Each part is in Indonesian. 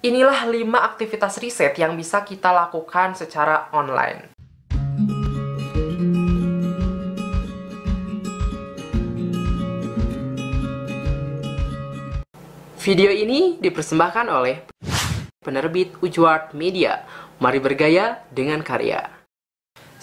Inilah 5 aktivitas riset yang bisa kita lakukan secara online. Video ini dipersembahkan oleh penerbit Ujward Media. Mari bergaya dengan karya.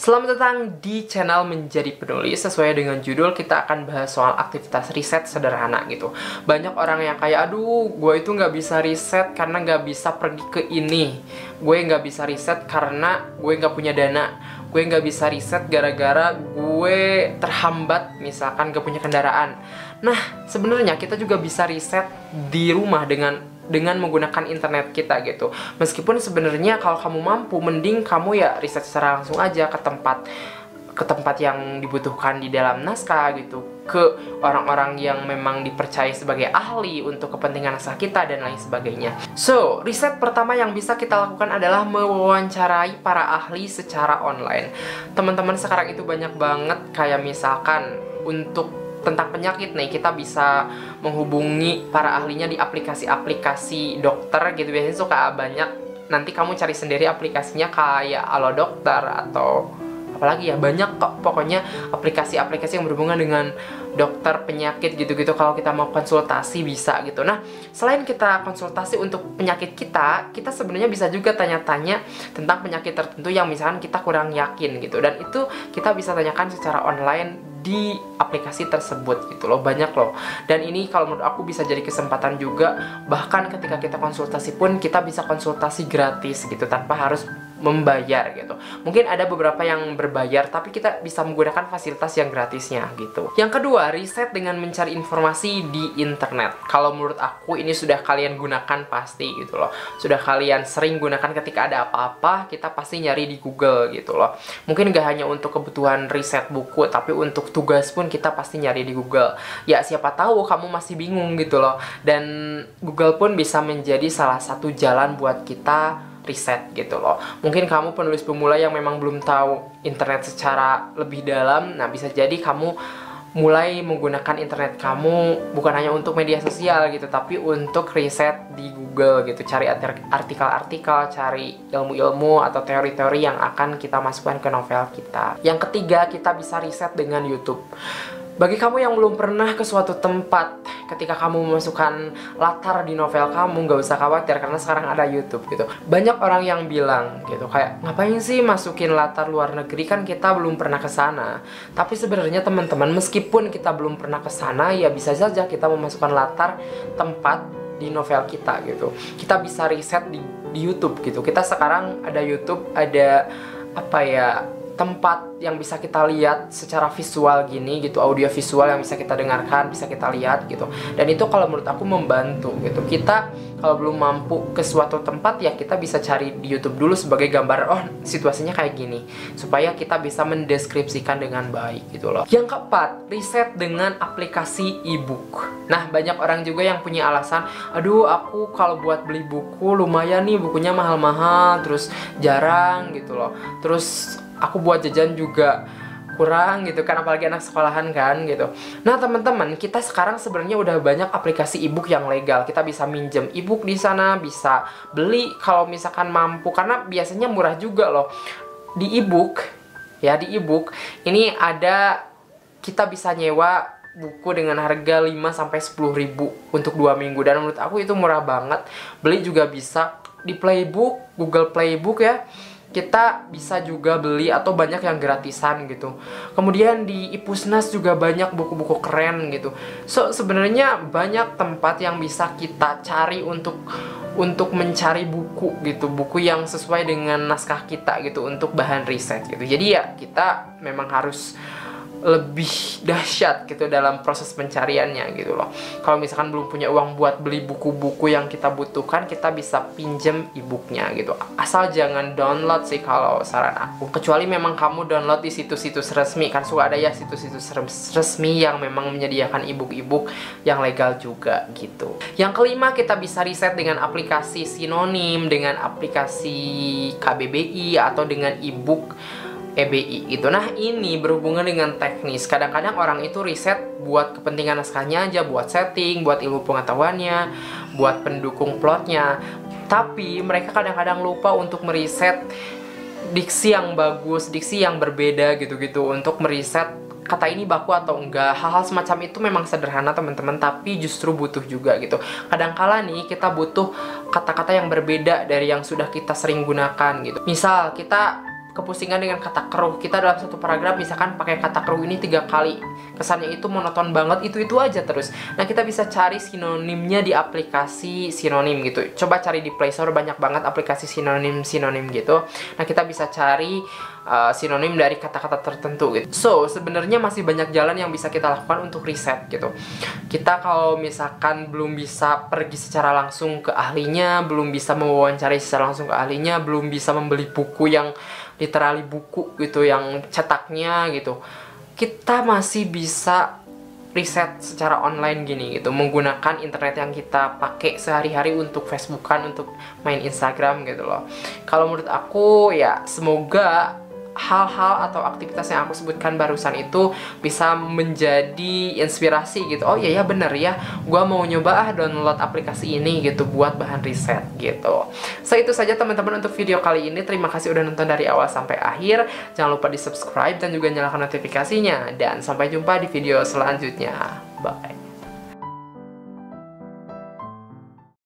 Selamat datang di channel Menjadi Penulis. Sesuai dengan judul, kita akan bahas soal aktivitas riset sederhana gitu. Banyak orang yang kayak, aduh, gue itu nggak bisa riset karena nggak bisa pergi ke ini. Gue nggak bisa riset karena gue nggak punya dana. Gue nggak bisa riset gara-gara gue terhambat, misalkan gak punya kendaraan. Nah, sebenarnya kita juga bisa riset di rumah dengan menggunakan internet kita gitu. Meskipun sebenarnya kalau kamu mampu, mending kamu ya riset secara langsung aja ke tempat yang dibutuhkan di dalam naskah gitu, ke orang-orang yang memang dipercaya sebagai ahli untuk kepentingan naskah kita dan lain sebagainya. So, riset pertama yang bisa kita lakukan adalah mewawancarai para ahli secara online. Teman-teman sekarang itu banyak banget, kayak misalkan untuk tentang penyakit nih, kita bisa menghubungi para ahlinya di aplikasi-aplikasi dokter gitu. Biasanya suka banyak, nanti kamu cari sendiri aplikasinya kayak Halo Dokter atau apalagi ya, banyak kok pokoknya aplikasi-aplikasi yang berhubungan dengan dokter penyakit gitu-gitu. Kalau kita mau konsultasi bisa gitu. Nah, selain kita konsultasi untuk penyakit kita sebenarnya bisa juga tanya-tanya tentang penyakit tertentu yang misalkan kita kurang yakin gitu, dan itu kita bisa tanyakan secara online di aplikasi tersebut gitu loh. Banyak loh, dan ini kalau menurut aku bisa jadi kesempatan juga. Bahkan ketika kita konsultasi pun kita bisa konsultasi gratis gitu, tanpa harus membayar gitu. Mungkin ada beberapa yang berbayar, tapi kita bisa menggunakan fasilitas yang gratisnya gitu. Yang kedua, riset dengan mencari informasi di internet. Kalau menurut aku ini sudah kalian gunakan pasti gitu loh. Sudah kalian sering gunakan ketika ada apa-apa, kita pasti nyari di Google gitu loh. Mungkin gak hanya untuk kebutuhan riset buku, tapi untuk tugas pun kita pasti nyari di Google. Ya siapa tahu kamu masih bingung gitu loh. Dan Google pun bisa menjadi salah satu jalan buat kita riset gitu loh. Mungkin kamu penulis pemula yang memang belum tahu internet secara lebih dalam. Nah, bisa jadi kamu mulai menggunakan internet kamu bukan hanya untuk media sosial gitu, tapi untuk riset di Google gitu. Cari artikel-artikel, cari ilmu-ilmu atau teori-teori yang akan kita masukkan ke novel kita. Yang ketiga, kita bisa riset dengan YouTube. Bagi kamu yang belum pernah ke suatu tempat, ketika kamu memasukkan latar di novel kamu, gak usah khawatir karena sekarang ada YouTube gitu. Banyak orang yang bilang gitu, kayak ngapain sih masukin latar luar negeri, kan kita belum pernah ke sana. Tapi sebenarnya teman-teman, meskipun kita belum pernah ke sana, ya bisa saja kita memasukkan latar tempat di novel kita gitu. Kita bisa riset di YouTube gitu. Kita sekarang ada YouTube, ada apa ya, tempat yang bisa kita lihat secara visual gini gitu, audio visual yang bisa kita dengarkan, bisa kita lihat gitu. Dan itu kalau menurut aku membantu gitu. Kita kalau belum mampu ke suatu tempat, ya kita bisa cari di YouTube dulu sebagai gambaran, oh situasinya kayak gini, supaya kita bisa mendeskripsikan dengan baik gitu loh. Yang keempat, riset dengan aplikasi e-book. Nah, banyak orang juga yang punya alasan, aduh aku kalau buat beli buku lumayan nih, bukunya mahal-mahal, terus jarang gitu loh, terus aku buat jajan juga kurang gitu kan, apalagi anak sekolahan kan gitu. Nah teman-teman, kita sekarang sebenarnya udah banyak aplikasi e-book yang legal. Kita bisa minjem e-book di sana, bisa beli kalau misalkan mampu, karena biasanya murah juga loh. Di e-book ya, di e-book ini ada, kita bisa nyewa buku dengan harga 5-10 ribu untuk 2 minggu, dan menurut aku itu murah banget. Beli juga bisa di Playbook, Google Playbook ya. Kita bisa juga beli, atau banyak yang gratisan gitu. Kemudian di Ipusnas juga banyak buku-buku keren gitu. So sebenarnya banyak tempat yang bisa kita cari untuk mencari buku gitu, buku yang sesuai dengan naskah kita gitu, untuk bahan riset gitu. Jadi ya kita memang harus lebih dahsyat gitu dalam proses pencariannya gitu loh. Kalau misalkan belum punya uang buat beli buku-buku yang kita butuhkan, kita bisa pinjem e-booknya gitu. Asal jangan download sih kalau saran aku. Kecuali memang kamu download di situs-situs resmi, kan suka ada ya situs-situs resmi yang memang menyediakan e-book yang legal juga gitu. Yang kelima, kita bisa riset dengan aplikasi Sinonim, dengan aplikasi KBBI, atau dengan e-book EBI gitu. Nah ini berhubungan dengan teknis. Kadang-kadang orang itu riset buat kepentingan naskahnya aja, buat setting, buat ilmu pengetahuannya, buat pendukung plotnya. Tapi mereka kadang-kadang lupa untuk meriset diksi yang bagus, diksi yang berbeda gitu-gitu, untuk meriset kata ini baku atau enggak. Hal-hal semacam itu memang sederhana teman-teman, tapi justru butuh juga gitu. Kadangkala nih kita butuh kata-kata yang berbeda dari yang sudah kita sering gunakan gitu. Misal kita kepusingan dengan kata keruh, kita dalam satu paragraf misalkan pakai kata keruh ini 3 kali, kesannya itu monoton banget, itu aja terus. Nah, kita bisa cari sinonimnya di aplikasi sinonim gitu. Coba cari di Play Store, banyak banget aplikasi sinonim gitu. Nah, kita bisa cari sinonim dari kata-kata tertentu gitu. So, sebenarnya masih banyak jalan yang bisa kita lakukan untuk riset gitu. Kita kalau misalkan belum bisa pergi secara langsung ke ahlinya, belum bisa mewawancarai secara langsung ke ahlinya, belum bisa membeli buku yang literally buku gitu, yang cetaknya gitu, kita masih bisa riset secara online gini gitu, menggunakan internet yang kita pakai sehari-hari untuk Facebookan, untuk main Instagram gitu loh. Kalau menurut aku ya, semoga hal-hal atau aktivitas yang aku sebutkan barusan itu bisa menjadi inspirasi gitu. Oh iya ya, bener ya, gua mau nyoba download aplikasi ini gitu buat bahan riset gitu. So, itu saja teman-teman untuk video kali ini. Terima kasih udah nonton dari awal sampai akhir. Jangan lupa di subscribe dan juga nyalakan notifikasinya. Dan sampai jumpa di video selanjutnya. Bye.